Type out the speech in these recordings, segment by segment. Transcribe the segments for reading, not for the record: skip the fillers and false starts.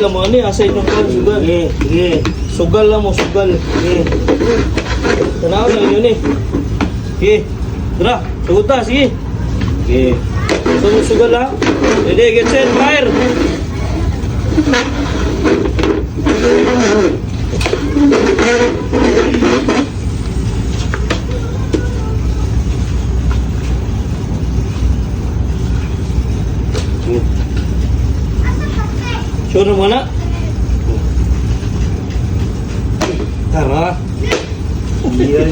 lang mo ani, asay nung ko sugal. Sige. Sugal lang mo, sugal. Sige. Tanaw lang yun eh. Sige. Tara, sugot ta, sige. Sige. Sugal ha. Ready, get set, fire. Sure mo na? Tara. Yan.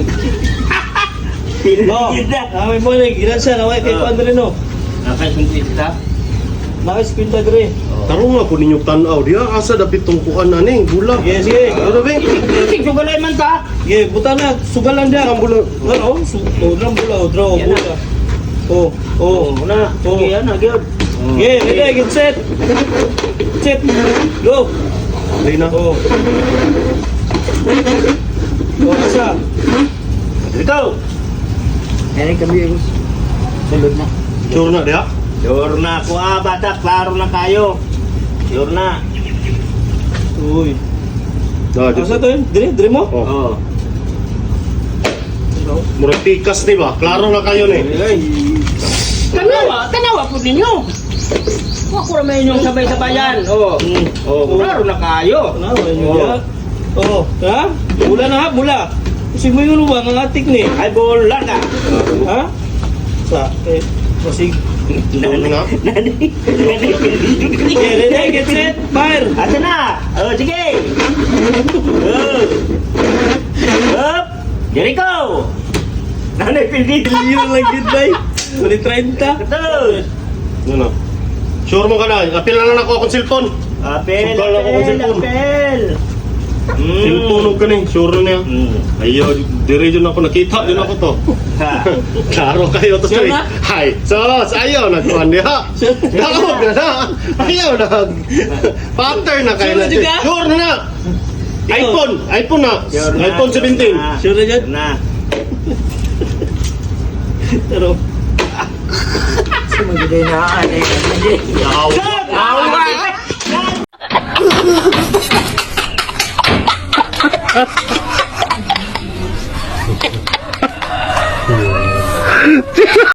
No. May mo na giran siya naway kay Andre no. Nakasumpit ka? Naka-spinta dre. Taro nga po ninyong tanaw. Di asa dapit tungkuan na ning bulag. Sige, sige. Ano ba? Sige, sugalay man ta. Sige, buta na. Sugal lang diyan. Ang bulag. Ano? Sugal bula, draw Yan na. buta. Oh, Oo, na. Sige, yan na, gyud. Sige, ready, get set. Set. Go. Dali na. Oh. Oh, asa. Dito. Yan kami yung sulod na. Sure na diha. Sure na ako bata, klaro na kayo. Sure na. Uy. Da, Asa to yun? Dire mo? Oh. Oo. Murag tikas di ba? Klaro na kayo ni. Tanawa po ninyo. Ako naman yung sabay-sabayan. Oo. Klaro na kayo. Ano, yun yan. Oh, ha? Mula na ha, mula. Kasi mo yun ba, ng atik ni. Ay, bola ka. Ha? Sa, masig. Sure na. Nani? Okay, ready, get set, fire! Asa na? Oh, sige. Up. Jericho. Nanay pildit. Yun lang yun, day. Muli 30. Betul. Ano na? Sure mo ka na. Apil na lang ako akong cellphone. Apel, Sugal ako kung cellphone. apel. Cellphone ka ni. Sure na yan. Ayaw, dire dyan ako nakita. Dyan ako to. Ha. Klaro kayo to, Sure Choy. na? Hi. Sos, ayaw na kuhan niya. Dawag na na. Ayaw na. Pattern na kayo Sure na na. juga? Sure na na. iPhone. iPhone na. Sure na, iPhone 17. Sure na dyan? Na. Pero, Sumagday na anay. Yaw. Awa!